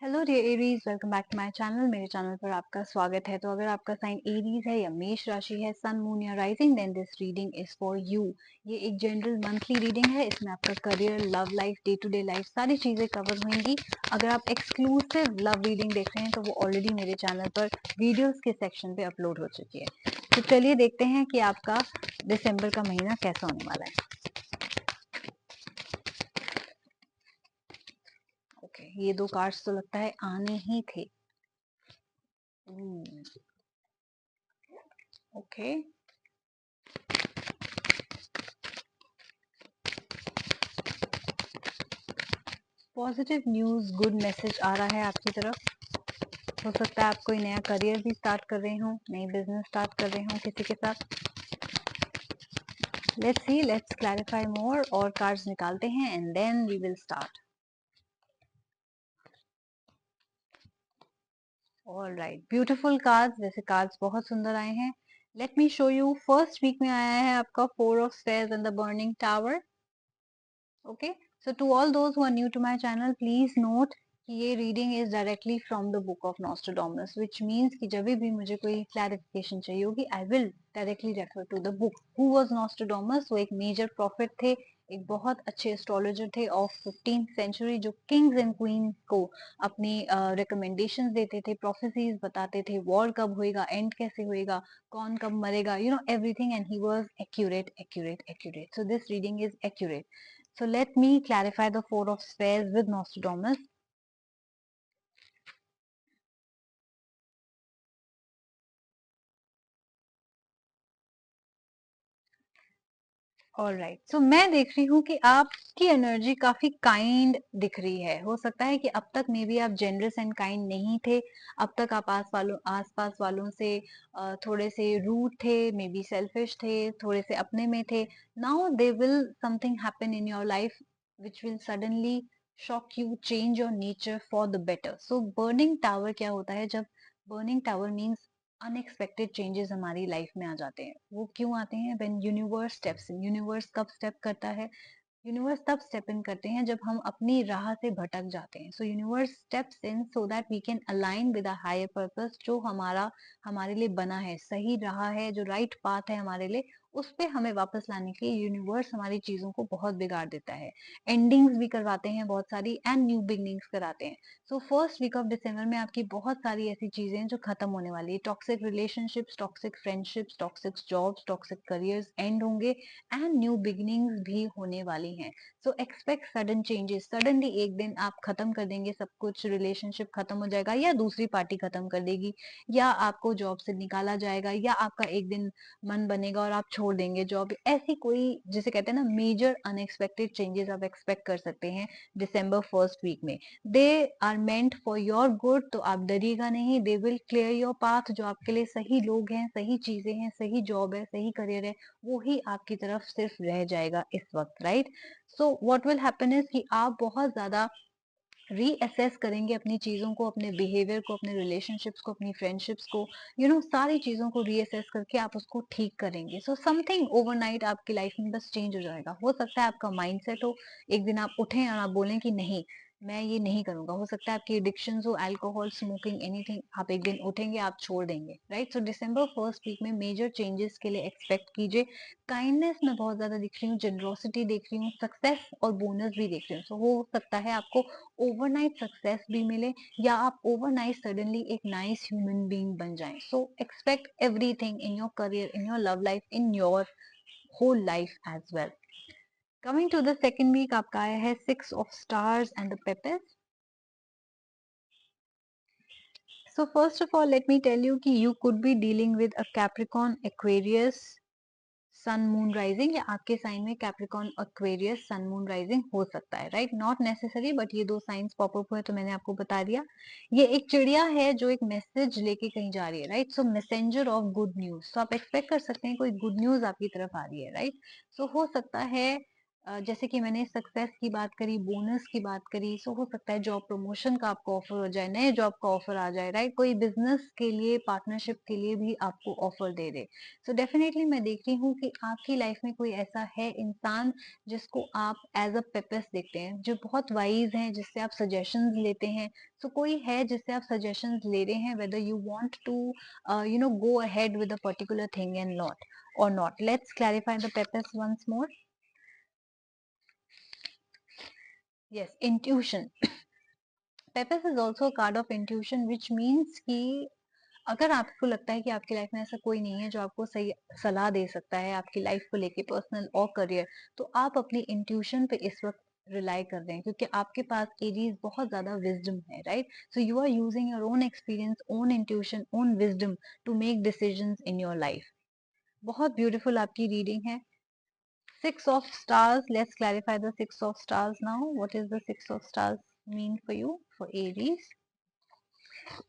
Hello dear Aries, welcome back to my channel. मेरे channel पर आपका स्वागत है। तो अगर आपका साइन एरीज है या मेष राशि है, सन मून या rising, then this reading is for you. ये एक जनरल मंथली रीडिंग है। इसमें आपका career, love life, day to day life सारी चीजें कवर होंगी। अगर आप एक्सक्लूसिव लव रीडिंग देख रहे हैं तो वो ऑलरेडी मेरे चैनल पर वीडियोस के सेक्शन पे अपलोड हो चुकी है। तो चलिए देखते हैं कि आपका दिसंबर का महीना कैसा होने वाला है। ओके, ये दो कार्ड्स तो लगता है आने ही थे। Okay, positive news, good message आ रहा है आपकी तरफ। हो सकता है आप कोई नया करियर भी स्टार्ट कर रहे हो, नई बिजनेस स्टार्ट कर रहे हो किसी के साथ। Let's see, let's clarify more. और कार्ड्स निकालते हैं and then we will start. Alright, beautiful cards. वैसे कार्ड्स बहुत सुंदर आए हैं। Let me show you. First week में आया है आपका four of stairs and the burning tower. Okay, so to all those who are new to my channel, please note कि ये reading is directly from the book of Nostradamus, which means कि जब भी मुझे कोई क्लैरिफिकेशन चाहिए होगी, I will directly refer to the book. Who was Nostradamus? वो एक मेजर प्रॉफिट थे, एक बहुत अच्छे एस्ट्रोलॉजर थे ऑफ 15th सेंचुरी, जो किंग्स एंड क्वींस को अपनी रिकमेंडेशंस देते थे, प्रोफेसीज बताते थे, वॉर कब होएगा, एंड कैसे होएगा, कौन कब मरेगा, you know everything, and he was accurate accurate accurate. So this reading is accurate. So let me clarify the four of spades with Nostradamus. Alright, so मैं देख रही हूँ कि आपकी एनर्जी काफी काइंड दिख रही है। हो सकता है कि अब तक मे बी आप जेनरस एंड काइंड नहीं थे। अब तक आप आसपास वालों से थोड़े से रूड थे, मे बी सेल्फिश थे, थोड़े से अपने में थे। Now they will something happen in your life which will suddenly shock you, change your nature for the better. So burning tower क्या होता है? जब burning tower means unexpected changes हमारी लाइफ में आ जाते हैं। वो क्यों आते हैं? When universe steps in. Universe कब स्टेप करता है? यूनिवर्स तब स्टेप इन करते हैं जब हम अपनी राह से भटक जाते हैं। So universe steps in so that we can align with a higher purpose. जो हमारे लिए बना है, सही राह है, जो राइट पाथ है हमारे लिए, उस पे हमें वापस लाने के लिए यूनिवर्स हमारी चीजों को बहुत बिगाड़ देता है। एंडिंग्स भी करवाते हैं बहुत सारी, एंड न्यू बिगनिंग्स कराते हैं। So first week of December में आपकी बहुत सारी ऐसी चीजें हैं जो खत्म होने वाली है। Toxic relationships, toxic friendships, toxic jobs, toxic careers and होंगे, एंड न्यू बिगिनिंग्स भी होने वाली हैं। सो एक्सपेक्ट सडन चेंजेस। सडनली एक दिन आप खत्म कर देंगे सब कुछ, रिलेशनशिप खत्म हो जाएगा, या दूसरी पार्टी खत्म कर देगी, या आपको जॉब से निकाला जाएगा, या आपका एक दिन मन बनेगा और आप छोड़ देंगे जॉब। ऐसी कोई, जिसे कहते हैं ना, मेजर अनएक्सपेक्टेड चेंजेस आप एक्सपेक्ट कर सकते हैं दिसंबर फर्स्ट वीक में। They are meant for your good, तो आप डरिएगा नहीं। They will clear your path. जो आपके लिए सही लोग हैं, सही चीजें हैं, सही जॉब है, सही करियर है, वो ही आपकी तरफ सिर्फ रह जाएगा इस वक्त, right? So what will happen is कि आप बहुत ज्यादा रीअसेस करेंगे अपनी चीजों को, अपने बिहेवियर को, अपने रिलेशनशिप्स को, अपनी फ्रेंडशिप्स को, सारी चीजों को रीअसेस करके आप उसको ठीक करेंगे। सो समथिंग ओवरनाइट आपकी लाइफ में बस चेंज हो जाएगा। हो सकता है आपका माइंडसेट हो, एक दिन आप उठें और आप बोलें कि नहीं, मैं ये नहीं करूंगा। हो सकता है आपकी एडिक्शंस हो, अल्कोहल, स्मोकिंग, एनीथिंग, आप एक दिन उठेंगे, आप छोड़ देंगे, राइट? सो दिसंबर फर्स्ट वीक में मेजर चेंजेस के लिए एक्सपेक्ट कीजिए। काइंडनेस में बहुत ज्यादा दिख रही हूँ, जनरोसिटी देख रही हूँ, सक्सेस और बोनस भी देख रही हूँ। सो हो सकता है आपको ओवरनाइट सक्सेस भी मिले, या आप ओवरनाइट सडनली एक नाइस ह्यूमन बीइंग बन जाएं। So expect everything in your career, in your love life, in your whole life as well. Coming to the second week, आपका आया है six of stars and the popes. So first of all let me tell you कि you could be dealing with a Capricorn, Aquarius, sun moon rising, या आपके sign में Capricorn, Aquarius, sun moon rising हो सकता है, right? Not necessary, but ये दो science pop up हुए तो मैंने आपको बता दिया। ये एक चिड़िया है जो एक मैसेज लेके कहीं जा रही है, right? So messenger of good news. तो आप एक्सपेक्ट कर सकते हैं कोई गुड न्यूज आपकी तरफ आ रही है, राइट? सो हो सकता है जैसे कि मैंने सक्सेस की बात करी, बोनस की बात करी, सो हो सकता है जॉब प्रमोशन का आपको ऑफर हो जाए, नए जॉब का ऑफर आ जाए, राइट? कोई बिजनेस के लिए, पार्टनरशिप के लिए भी आपको ऑफर दे दे। सो डेफिनेटली मैं देख रही हूँ कि आपकी लाइफ में कोई ऐसा है इंसान जिसको आप एज अ पेपेस देखते हैं, जो बहुत वाइज हैं, जिससे आप सजेशंस लेते हैं। सो कोई है जिससे आप सजेशंस ले रहे हैं, whether you want to go ahead with a particular thing and not or not. Let's clarify the purpose once more. Yes, intuition. Purpose is also a card of intuition, which means कि अगर आपको लगता है कि आपकी life में ऐसा कोई नहीं है जो आपको सही सलाह दे सकता है आपकी लाइफ को लेके, पर्सनल और करियर, तो आप अपनी इंट्यूशन पे इस वक्त रिलाई कर रहे हैं, क्योंकि आपके पास एरीज बहुत ज्यादा विजडम है, right? So you are using your own experience, own intuition, own wisdom to make decisions in your life. बहुत ब्यूटीफुल आपकी रीडिंग है। Six of stars. Let's clarify the six of stars now. What is the six of stars mean for you, for Aries?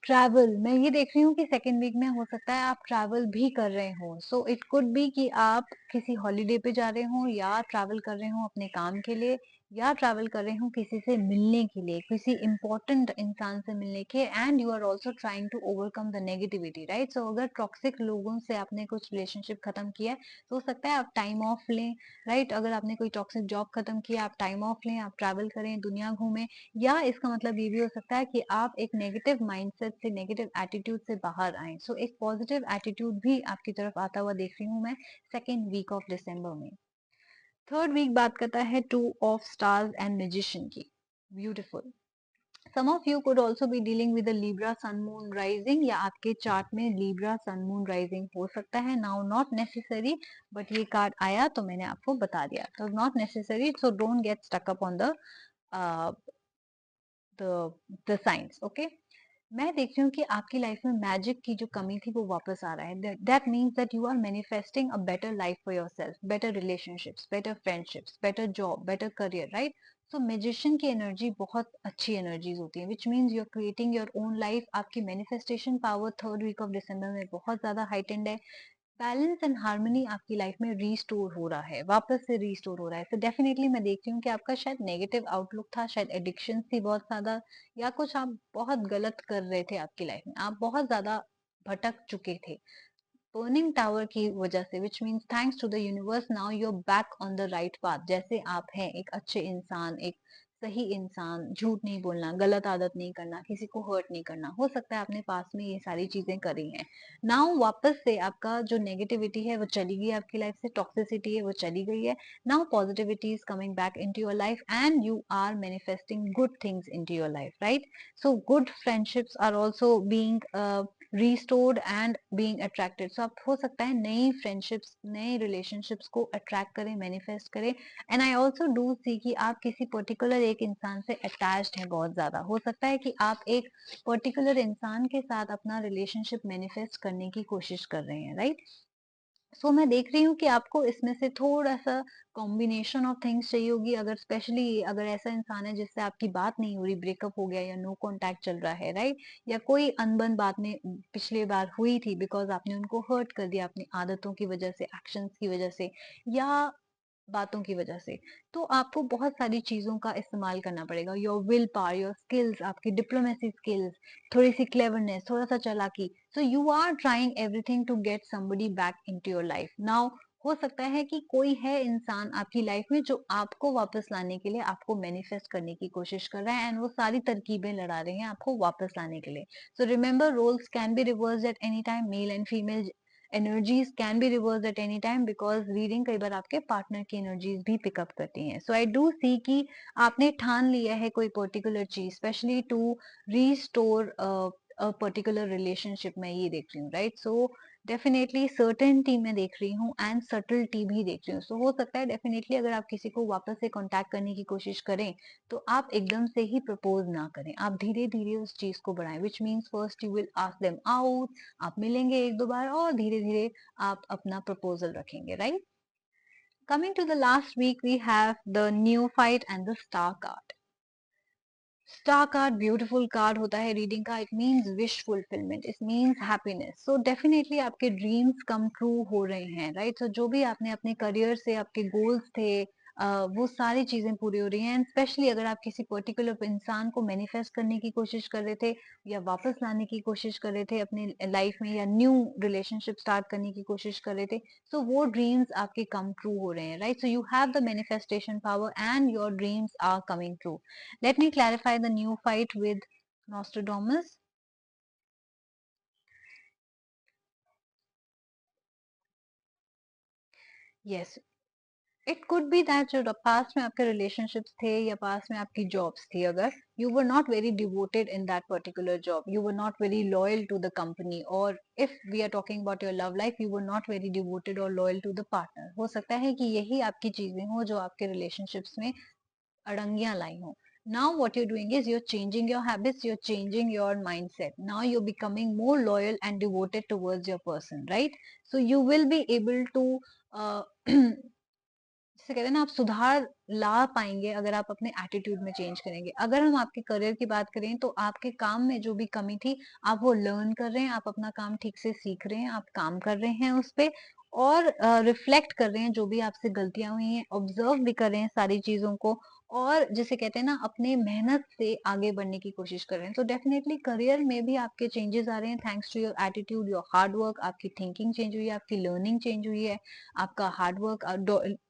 Travel, मैं ये देख रही हूँ कि second week में हो सकता है आप ट्रैवल भी कर रहे हो। सो इट कुड बी कि आप किसी हॉलीडे पे जा रहे हो, या ट्रैवल कर रहे हो अपने काम के लिए, या ट्रैवल कर रहे हो किसी से मिलने के लिए, किसी इंपॉर्टेंट इंसान से मिलने के, and you are also trying to overcome the negativity, right? So अगर टॉक्सिक लोगों से आपने कुछ रिलेशनशिप खत्म किया है, तो हो सकता है आप टाइम ऑफ लें, राइट? अगर आपने कोई टॉक्सिक जॉब खत्म किया, आप टाइम ऑफ लें, आप ट्रैवल करें, दुनिया घूमें। या इसका मतलब ये भी हो सकता है कि आप एक नेगेटिव माइंडसेट से, नेगेटिव एटीट्यूड से बाहर आए। सो एक पॉजिटिव एटीट्यूड भी आपकी तरफ आता हुआ देख रही हूँ मैं सेकेंड वीक ऑफ दिसंबर में। थर्ड वीक बात करता है two of stars and magician की। Beautiful. Some of you could also be dealing with Libra sun moon rising, या आपके चार्ट में लीब्रा सन मून राइजिंग हो सकता है। नाउ नॉट नेसेसरी, बट ये कार्ड आया तो मैंने आपको बता दिया, तो not necessary, so don't get stuck up on the science, okay? मैं देख रही हूँ कि आपकी लाइफ में मैजिक की जो कमी थी वो वापस आ रहा है। That means that you are manifesting a better life for yourself, better relationships, better friendships, better job, better career, right? So magician की एनर्जी बहुत अच्छी एनर्जीज होती है, which means you are creating your own life. आपकी manifestation power third week of December में बहुत ज्यादा heightened है। बैलेंस एंड हार्मनी आपकी लाइफ में रीस्टोर हो रहा है, वापस से रीस्टोर हो रहा है। तो डेफिनेटली मैं देखती हूँ कि आपका शायद नेगेटिव आउटलुक था, शायद एडिक्शन थी बहुत ज्यादा, या कुछ आप बहुत गलत कर रहे थे आपकी लाइफ में, आप बहुत ज्यादा भटक चुके थे बर्निंग टावर की वजह से, which means thanks to the universe now you are back on the right path. जैसे आप हैं एक अच्छे इंसान, एक सही इंसान, झूठ नहीं बोलना, गलत आदत नहीं करना, किसी को हर्ट नहीं करना। हो सकता है आपने पास में ये सारी चीजें करी हैं। नाउ वापस से आपका जो नेगेटिविटी है वो चली गई आपकी लाइफ से, टॉक्सिसिटी है वो चली गई है। Now positivity is coming back into your life and you are manifesting good things into your life, right? So good friendships are also being restored and being attracted. सो आप हो सकता है नई फ्रेंडशिप्स, नए रिलेशनशिप्स को अट्रैक्ट करें, manifest करें। And I also do see कि आप किसी पर्टिकुलर एक इंसान से अटैच्ड हैं बहुत ज्यादा। हो सकता है कि आप एक पर्टिकुलर इंसान के साथ अपना रिलेशनशिप मैनिफेस्ट करने की कोशिश कर रहे हैं, राइट? सो मैं देख रही हूँ कि आपको इसमें से थोड़ा सा कॉम्बिनेशन ऑफ थिंग्स चाहिए होगी। अगर स्पेशली अगर ऐसा इंसान है जिससे आपकी बात नहीं हो रही, ब्रेकअप हो गया या नो कांटेक्ट चल रहा है, राइट? या कोई अनबन बात में पिछले बार हुई थी बिकॉज आपने उनको हर्ट कर दिया अपनी आदतों की वजह से, एक्शंस की वजह से, या बातों की वजह से, तो आपको बहुत सारी चीजों का इस्तेमाल करना पड़ेगा। Your will power, your skills, आपकी डिप्लोमेसी स्किल्स, थोड़ी सी क्लेवरनेस, थोड़ा सा चालाकी। So you are trying everything to get somebody back into your life now. हो सकता है कि कोई है इंसान आपकी लाइफ में जो आपको वापस लाने के लिए, आपको मैनिफेस्ट करने की कोशिश कर रहा है, एंड वो सारी तरकीबें लड़ा रहे हैं आपको वापस लाने के लिए। So remember, roles can be reverse at any time, male and female energies can be reverse at any time, because reading कई बार आपके पार्टनर की एनर्जीज भी पिकअप करती हैं। सो आई डू सी कि आपने ठान लिया है कोई पर्टिकुलर चीज, specially to restore a particular relationship, मैं ये देख रही हूँ, राइट? सो डेफिनेटली सर्टेनिटी में देख रही हूँ एंड सटलिटी भी देख रही हूँ। सो हो सकता है डेफिनेटली अगर आप किसी को वापस से कांटेक्ट करने की कोशिश करें, तो आप एकदम से ही प्रपोज ना करें, आप धीरे धीरे उस चीज को बढ़ाएं, which means first you will ask them out, आप मिलेंगे एक दो बार और धीरे धीरे आप अपना प्रपोजल रखेंगे, right? Coming to the last week we have the new fight and the star card. Star card beautiful card होता है रीडिंग का। It means wish fulfilment, it means happiness. So definitely आपके ड्रीम्स कम ट्रू हो रहे हैं, right? सो जो भी आपने अपने करियर से, आपके गोल्स थे, वो सारी चीजें पूरी हो रही हैं। एंड स्पेशली अगर आप किसी पर्टिकुलर इंसान को मैनिफेस्ट करने की कोशिश कर रहे थे या वापस लाने की कोशिश कर रहे थे अपने लाइफ में, या न्यू रिलेशनशिप स्टार्ट करने की कोशिश कर रहे थे, so वो ड्रीम्स आपके कम ट्रू हो रहे हैं, right? So you have the manifestation power and your dreams are coming true. Let me clarify the new fight with Nostradamus. Yes, it could be that जो पास्ट में आपके रिलेशनशिप्स थे या पास्ट में आपकी जॉब्स थी, अगर you were not very devoted in that particular job, you were not very loyal to the company, और if we are talking about your love life, you were not very devoted और loyal to the partner. हो सकता है कि यही आपकी चीजें हो जो आपके रिलेशनशिप्स में अड़ंगियां लाई हो. Now what you're doing is you're changing your habits, you're changing your mindset. Now you're becoming more loyal and devoted towards your person, right? So you will be able to uh, जिसे कहते हैं ना, आप सुधार ला पाएंगे अगर आप अपने एटीट्यूड में चेंज करेंगे. अगर हम आपके करियर की बात करें तो आपके काम में जो भी कमी थी, आप वो लर्न कर रहे हैं, आप अपना काम ठीक से सीख रहे हैं, आप काम कर रहे हैं उस पे, और रिफ्लेक्ट कर रहे हैं जो भी आपसे गलतियां हुई हैं, ऑब्जर्व भी कर रहे हैं सारी चीजों को, और जिसे कहते हैं ना, अपने मेहनत से आगे बढ़ने की कोशिश कर रहे हैं. तो डेफिनेटली करियर में भी आपके चेंजेस आ रहे हैं, thanks to your attitude, your hard work. आपकी थिंकिंग चेंज हुई है, आपकी लर्निंग चेंज हुई है, आपका हार्ड वर्क,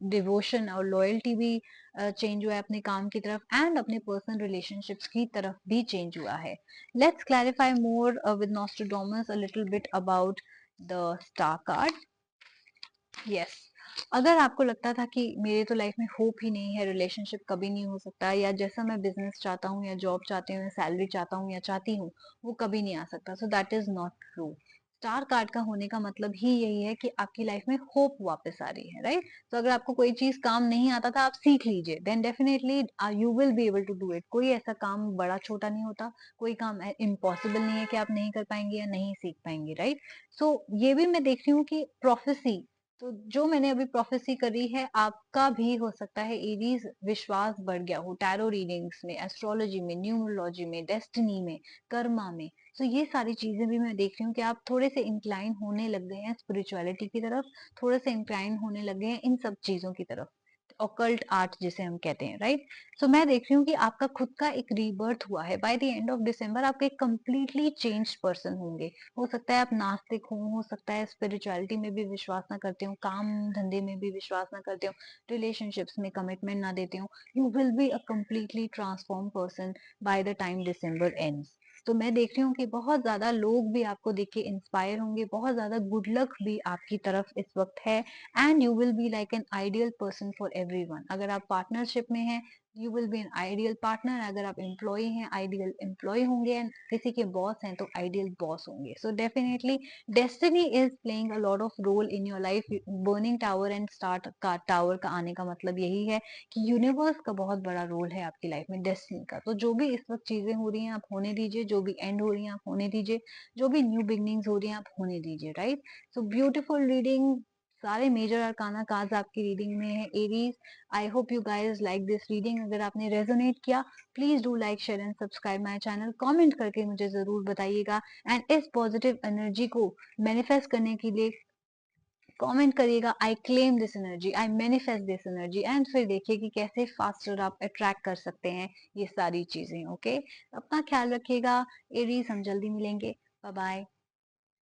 डिवोशन और लॉयल्टी भी चेंज हुआ है अपने काम की तरफ, एंड अपने पर्सनल रिलेशनशिप्स की तरफ भी चेंज हुआ है. Let's clarify more with Nostradamus a little bit about the star card. Yes, अगर आपको लगता था कि मेरे तो लाइफ में होप ही नहीं है, रिलेशनशिप कभी नहीं हो सकता, या जैसा मैं बिजनेस चाहता हूँ या जॉब चाहती हूँ या सैलरी चाहता हूँ या चाहती हूँ, वो कभी नहीं आ सकता, so that is not true. Star card का होने का मतलब ही यही है कि आपकी लाइफ में होप वापस आ रही है, राइट? तो अगर आपको कोई चीज काम नहीं आता था, आप सीख लीजिए, then definitely you will be able to do it. कोई ऐसा काम बड़ा छोटा नहीं होता, कोई काम इम्पॉसिबल नहीं है कि आप नहीं कर पाएंगे या नहीं सीख पाएंगे, राइट? सो ये भी मैं देख रही हूँ कि प्रोफेसी, तो जो मैंने अभी प्रोफेसी करी है, आपका भी हो सकता है एरीज विश्वास बढ़ गया हो टैरो रीडिंग्स में, एस्ट्रोलॉजी में, न्यूमरोलॉजी में, डेस्टिनी में, कर्मा में. तो ये सारी चीजें भी मैं देख रही हूँ कि आप थोड़े से इंक्लाइन होने लग गए हैं स्पिरिचुअलिटी की तरफ, थोड़े से इंक्लाइन होने लग गए हैं इन सब चीजों की तरफ, ऑकल्ट आर्ट जिसे हम कहते हैं, राइट? सो मैं देख रही हूँ कि आपका खुद का एक रीबर्थ हुआ है. By the end of December आप एक कंप्लीटली चेंज पर्सन होंगे. हो सकता है आप नास्तिक हो सकता है स्पिरिचुअलिटी में भी विश्वास ना करते हो, काम धंधे में भी विश्वास ना करते हो, रिलेशनशिप्स में कमिटमेंट ना देते हो. You will be a completely transform person by the time December ends. तो मैं देख रही हूँ कि बहुत ज्यादा लोग भी आपको देख के इंस्पायर होंगे, बहुत ज्यादा गुड लक भी आपकी तरफ इस वक्त है, and you will be like an ideal person for everyone. अगर आप पार्टनरशिप में हैं, you will B an ideal partner. अगर आप एम्प्लॉय हैं, आइडियल एम्प्लॉय होंगे, एंड किसी के बॉस हैं तो आइडियल बॉस होंगे. So definitely destiny is playing a lot of role in your life. Burning tower and start का टावर का आने का मतलब यही है कि यूनिवर्स का बहुत बड़ा रोल है आपकी लाइफ में, डेस्टिनी का. तो जो भी इस वक्त चीजें हो रही हैं आप होने दीजिए, जो भी एंड हो रही हैं आप होने दीजिए, जो भी न्यू बिगनिंग्स हो रही हैं आप होने दीजिए, राइट? So beautiful reading. सारे मेजर अरकाना कार्ड्स आपकी रीडिंग में है, Aries. I hope you guys like this reading. अगर आपने रेजोनेट किया, please do like share and subscribe my channel. Comment करके मुझे जरूर बताइएगा, एंड इस पॉजिटिव एनर्जी को मैनिफेस्ट करने के लिए कमेंट करिएगा, I claim this energy, I manifest this energy, and फिर देखिए कि कैसे फास्टर आप अट्रैक्ट कर सकते हैं ये सारी चीजें. ओके, अपना ख्याल रखिएगा एरीज, हम जल्दी मिलेंगे. Bye bye.